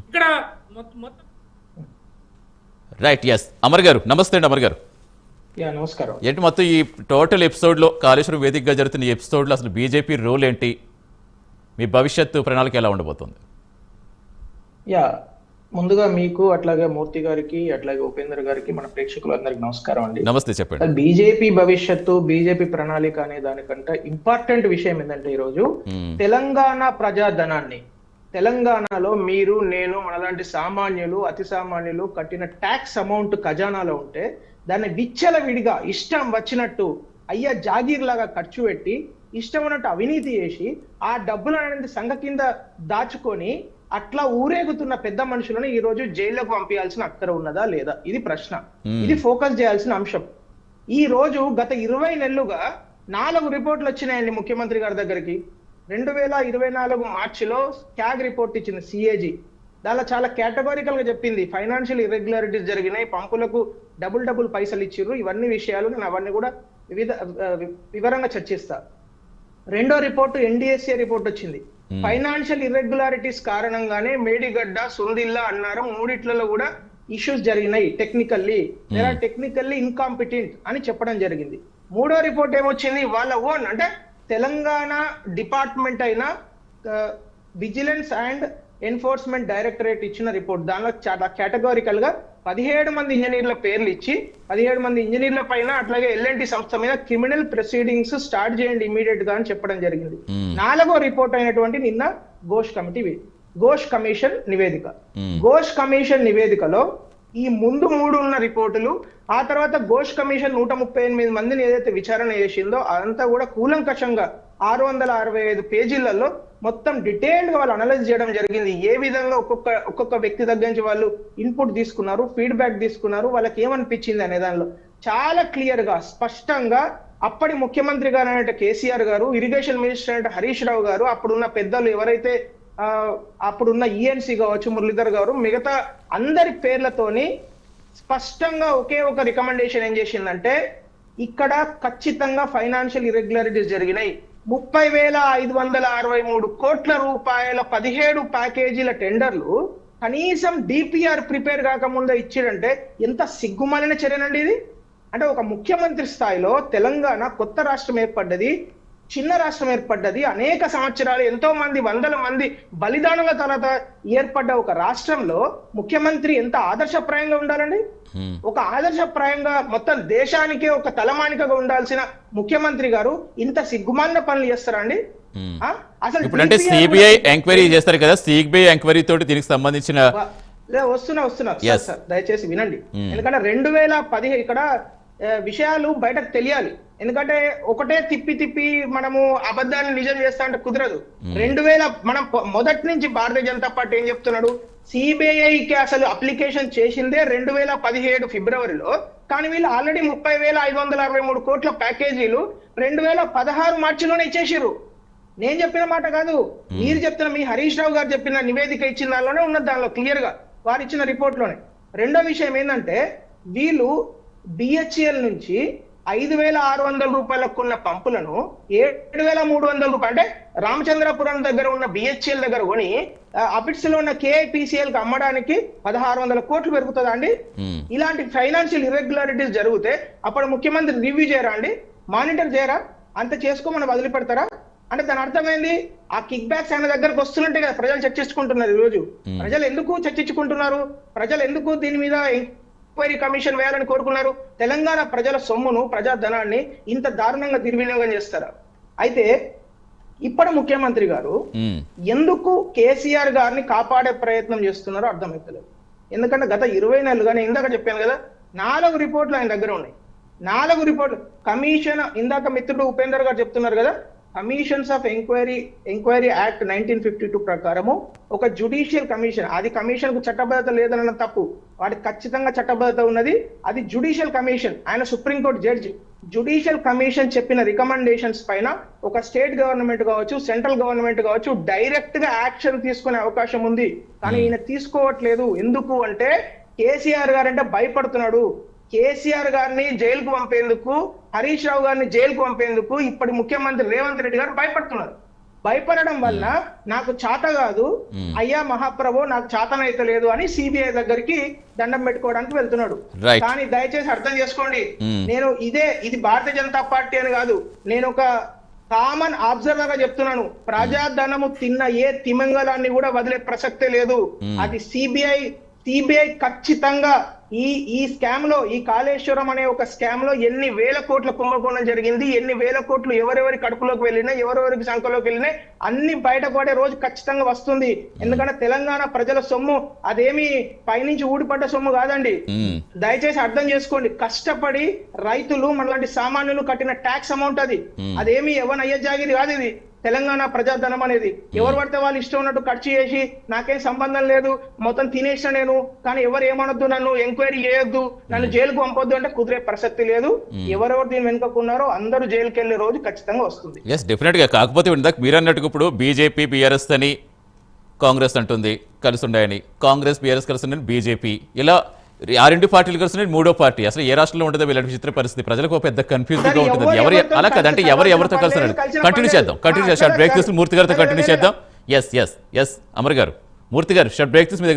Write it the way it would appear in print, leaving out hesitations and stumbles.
ఇక్కడ మొత్తం right. Yes Amar గారు, నమస్తే అండి. అమర్ గారు, నమస్కారం. ఏంటి మొత్తం ఈ టోటల్ ఎపిసోడ్లో, కాళేశ్వరం వేదికగా జరుగుతున్న ఈ ఎపిసోడ్లో అసలు బీజేపీ రోల్ ఏంటి, మీ భవిష్యత్తు ప్రణాళిక ఎలా ఉండబోతుంది? ముందుగా మీకు, అట్లాగే మూర్తి గారికి, అట్లాగే ఉపేందర్ గారికి, మన ప్రేక్షకులందరికీ నమస్కారం అండి. నమస్తే. చెప్పండి. బీజేపీ భవిష్యత్తు, బీజేపీ ప్రణాళిక అనే దానికంటే ఇంపార్టెంట్ విషయం ఏంటంటే, ఈరోజు తెలంగాణ ప్రజాధనాన్ని, తెలంగాణలో మీరు, నేను, మనలాంటి సామాన్యులు, అతి సామాన్యులు కట్టిన ట్యాక్స్ అమౌంట్ ఖజానాలో ఉంటే దాన్ని విచ్చలవిడిగా ఇష్టం వచ్చినట్టు అయ్యా జాగీర్ లాగా ఖర్చు పెట్టి ఇష్టం ఉన్నట్టు అవినీతి చేసి ఆ డబ్బులు అనేది సంఘ కింద దాచుకొని అట్లా ఊరేగుతున్న పెద్ద మనుషులను ఈ రోజు జైల్లోకి పంపించాల్సిన అక్కర ఉన్నదా లేదా, ఇది ప్రశ్న. ఇది ఫోకస్ చేయాల్సిన అంశం. ఈ రోజు గత 20 నెలలుగా 4 రిపోర్ట్లు వచ్చినాయండి ముఖ్యమంత్రి గారి దగ్గరికి. 2024 మార్చిలో క్యాగ్ రిపోర్ట్ ఇచ్చింది సిఏజీ. దానిలో చాలా కేటగారికల్ గా చెప్పింది ఫైనాన్షియల్ ఇర్రెగ్యులారిటీస్ జరిగినాయి, పంపులకు డబుల్ పైసలు ఇచ్చిర్రు, ఇవన్నీ విషయాలు నేను అవన్నీ కూడా వివరంగా చర్చిస్తా. రెండో రిపోర్టు ఎన్డీఎస్ఏ రిపోర్ట్ వచ్చింది. ఫైనాన్షియల్ ఇర్రెగ్యులారిటీస్ కారణంగానే మేడిగడ్డ, సుందిల్లా, అన్నారం మూడిట్లలో కూడా ఇష్యూస్ జరిగినాయి. టెక్నికల్లీ ఇన్కాంపిటెంట్ అని చెప్పడం జరిగింది. మూడో రిపోర్ట్ ఏమొచ్చింది, వాళ్ళ ఓన్ అంటే తెలంగాణ డిపార్ట్మెంట్ అయిన విజిలెన్స్ అండ్ ఎన్ఫోర్స్మెంట్ డైరెక్టరేట్ ఇచ్చిన రిపోర్ట్. దానిలో చాలా కేటగారికల్ గా 17 మంది ఇంజనీర్ల పేర్లు ఇచ్చి 17 మంది ఇంజనీర్ల పైన, అట్లాగే ఎల్ఎన్టీ సంస్థ మీద క్రిమినల్ ప్రొసీడింగ్స్ స్టార్ట్ చేయండి ఇమీడియట్ గా అని చెప్పడం జరిగింది. 4వ రిపోర్ట్ అయినటువంటి నిన్న ఘోష్ కమిషన్ నివేదిక. ఘోష్ కమిషన్ నివేదికలో ఈ ముందు 3 ఉన్న రిపోర్టులు, ఆ తర్వాత ఘోష్ కమిషన్ 138 మందిని ఏదైతే విచారణ చేసిందో అదంతా కూడా కూలంకషంగా 665 పేజీలలో మొత్తం డీటెయిల్డ్ గా వాళ్ళు అనలైజ్ చేయడం జరిగింది. ఏ విధంగా ఒక్కొక్క వ్యక్తి దగ్గర నుంచి వాళ్ళు ఇన్పుట్ తీసుకున్నారు, ఫీడ్బ్యాక్ తీసుకున్నారు, వాళ్ళకి ఏమనిపించింది అనే దానిలో చాలా క్లియర్ గా, స్పష్టంగా అప్పటి ముఖ్యమంత్రి గారు అంటే కేసీఆర్ గారు, ఇరిగేషన్ మినిస్టర్ అంటే హరీష్ రావు గారు, అప్పుడున్న పెద్దలు ఎవరైతే అప్పుడున్న ఈఎన్సీ కావచ్చు, మురళీధర్ గారు, మిగతా అందరి పేర్లతోని స్పష్టంగా ఒకే ఒక రికమెండేషన్ ఏం చేసిందంటే, ఇక్కడ ఖచ్చితంగా ఫైనాన్షియల్ ఇర్రెగ్యులారిటీస్ జరిగినాయి. 30,563 కోట్ల రూపాయల 17 ప్యాకేజీల టెండర్లు కనీసం డిపిఆర్ ప్రిపేర్ కాకముందే ఇచ్చాడంటే ఎంత సిగ్గుమాలిన చర్యనండి ఇది. అంటే ఒక ముఖ్యమంత్రి స్థాయిలో తెలంగాణ కొత్త రాష్ట్రం ఏర్పడ్డది, చిన్న రాష్ట్రం ఏర్పడ్డది, అనేక సంవత్సరాలు ఎంతో మంది, వందల మంది బలిదానాల తర్వాత ఏర్పడ్డ ఒక రాష్ట్రంలో ముఖ్యమంత్రి ఎంత ఆదర్శప్రాయంగా ఉండాలండి. ఒక ఆదర్శప్రాయంగా మొత్తం దేశానికే ఒక తలమానికగా ఉండాల్సిన ముఖ్యమంత్రి గారు ఇంత సిగ్గుమాలిన పనులు చేస్తారా అండి? అసలు ఇప్పుడు సిబిఐ ఎంక్వైరీ చేస్తారు కదా, సిబిఐ ఎంక్వైరీ తోటి దీనికి సంబంధించిన వస్తున్నా సార్, దయచేసి వినండి. ఎందుకంటే 2010 ఇక్కడ విషయాలు బయటకు తెలియాలి. ఎందుకంటే ఒకటే తిప్పి మనము అబద్ధాన్ని నిజం చేస్తా అంటే కుదరదు. 2000 మనం మొదటి నుంచి భారతీయ జనతా పార్టీ ఏం చెప్తున్నాడు, సిబిఐకి అసలు అప్లికేషన్ చేసిందే 2017 ఫిబ్రవరిలో. కానీ వీళ్ళు ఆల్రెడీ 30,563 కోట్ల ప్యాకేజీలు 2016 మార్చిలోనే ఇచ్చేసిర్రు. నేను చెప్పిన మాట కాదు, మీరు చెప్తున్న మీ హరీష్ రావు గారు చెప్పిన నివేదిక ఇచ్చిన దానిలోనే ఉన్నది, దానిలో క్లియర్ గా వారు ఇచ్చిన రిపోర్ట్ లోనే. రెండో విషయం ఏంటంటే, వీళ్ళు బిహెచ్ఎల్ నుంచి 5,600 రూపాయలకు ఉన్న పంపులను 7,300 రూపాయలు అంటే రామచంద్రపురం దగ్గర ఉన్న బిహెచ్ఎల్ దగ్గర కొని అబిట్స్ లో ఉన్న కేఐపిసిఎల్ కి అమ్మడానికి 1,600 కోట్లు పెరుగుతుందా అండి? ఇలాంటి ఫైనాన్షియల్ ఇర్రెగ్యులారిటీస్ జరిగితే అప్పుడు ముఖ్యమంత్రి రివ్యూ చేయరా అండి, మానిటర్ చేయరా? అంత చేసుకోమని వదిలిపెడతారా? అంటే దాని అర్థమైంది, ఆ కిక్ బ్యాక్స్ ఆయన దగ్గరకు వస్తున్నట్టే కదా ప్రజలు చర్చించుకుంటున్నారు. ఈ రోజు ప్రజలు ఎందుకు చర్చించుకుంటున్నారు, ప్రజలు ఎందుకు దీని మీద ఎంక్వైరీ కమిషన్ వేయాలని కోరుకున్నారు? తెలంగాణ ప్రజల సొమ్మును, ప్రజాధనాన్ని ఇంత దారుణంగా దుర్వినియోగం చేస్తారా? అయితే ఇప్పుడు ముఖ్యమంత్రి గారు ఎందుకు కేసీఆర్ గారిని కాపాడే ప్రయత్నం చేస్తున్నారో అర్థమవుతలేదు. ఎందుకంటే గత 20 నెలలుగా నేను ఇందాక చెప్పాను కదా, 4 రిపోర్ట్లు ఆయన దగ్గర ఉన్నాయి. 4 రిపోర్ట్లు కమిషన్, ఇందాక మిత్రుడు ఉపేందర్ గారు చెప్తున్నారు కదా, కమిషన్స్ ఆఫ్ ఎంక్వైరీ యాక్ట్ 1952 ప్రకారము ఒక జ్యుడిషియల్ కమిషన్, అది కమిషన్ కు చట్టబద్ధత లేదన్న తప్పు, వాటికి ఖచ్చితంగా చట్టబద్ధత ఉన్నది. అది జ్యుడిషియల్ కమిషన్, ఆయన సుప్రీంకోర్టు జడ్జి. జ్యుడిషియల్ కమిషన్ చెప్పిన రికమెండేషన్స్ పైన ఒక స్టేట్ గవర్నమెంట్ కావచ్చు, సెంట్రల్ గవర్నమెంట్ కావచ్చు, డైరెక్ట్ గా యాక్షన్ తీసుకునే అవకాశం ఉంది. కానీ ఈయన తీసుకోవట్లేదు. ఎందుకు అంటే కేసీఆర్ గారు అంటే భయపడుతున్నాడు. కేసీఆర్ గారిని జైలుకు పంపేందుకు, హరీష్ రావు గారిని జైలుకు పంపేందుకు ఇప్పటి ముఖ్యమంత్రి రేవంత్ రెడ్డి గారు భయపడుతున్నారు. భయపడడం వల్ల నాకు చేత కాదు, అయ్యా మహాప్రభు నాకు చేతనైతే లేదు అని సిబిఐ దగ్గరికి దండం పెట్టుకోవడానికి వెళ్తున్నాడు. Right. కానీ దయచేసి అర్థం చేసుకోండి, నేను ఇది భారతీయ జనతా పార్టీ అని కాదు, నేను ఒక కామన్ అబ్జర్వర్ గా చెప్తున్నాను. ప్రజాధనము తిన్న ఏ తిమంగళాన్ని కూడా వదిలే ప్రసక్తే లేదు. అది సిబిఐ ఖచ్చితంగా ఈ స్కామ్ లో, ఈ కాళేశ్వరం అనే ఒక స్కామ్ లో ఎన్ని వేల కోట్ల కుంభకోణం జరిగింది, ఎన్ని వేల కోట్లు ఎవరెవరి కడుపులోకి వెళ్ళినాయి, ఎవరెవరికి సంఖలోకి వెళ్ళినాయి, అన్ని బయటపడే రోజు ఖచ్చితంగా వస్తుంది. ఎందుకంటే తెలంగాణ ప్రజల సొమ్ము అదేమి పైనుంచి ఊడిపడ్డ సొమ్ము కాదండి. దయచేసి అర్థం చేసుకోండి. కష్టపడి రైతులు మనలాంటి సామాన్యులు కట్టిన ట్యాక్స్ అమౌంట్ అది. అదేమి ఎవరి అయ్యే జాగిరి కాదు. ఇది తెలంగాణ ప్రజాధనం అనేది ఎవరు పడితే వాళ్ళు ఇష్టం ఉన్నట్టు ఖర్చు చేసి నాకేం సంబంధం లేదు, మొత్తం తినేసిన నేను, కానీ ఎవరు ఏమనొద్దు, నన్ను ఎంక్వైరీ చేయొద్దు, నన్ను జైలుకు పంపొద్దు అంటే కుదిరే ప్రసక్తి లేదు. ఎవరెవరు దీని వెనుకకున్నారో అందరూ జైలుకి వెళ్లే రోజు ఖచ్చితంగా వస్తుంది. ఎస్, డెఫినెట్గా. కాకపోతే ఇందాక మీరు అన్నట్టుగా ఇప్పుడు బీజేపీ బీఆర్ఎస్ అని కాంగ్రెస్ అంటుంది కలిసి ఉన్నాయని, కాంగ్రెస్ బీఆర్ఎస్ కలిసి ఉన్నాయని బీజేపీ, ఇలా ఆ రెండు పార్టీలు కలిసి ఉన్నాయి మూడో పార్టీ. అసలు ఏ రాష్ట్రంలో ఉంటుందో ఇలాంటి విచిత్ర పరిస్థితి, ప్రజలకు పెద్ద కన్ఫ్యూజన్ గా ఉంటుంది. అలా కదంటే ఎవరితో కలిసి కంటిన్యూ చేద్దాం. షార్ట్ బ్రేక్ తీసుకుని మూర్తి గారితో కంటిన్యూ చేద్దాం. ఎస్ అమర్ గారు, మూర్తి గారు షార్ట్ బ్రేక్ తీసుకుని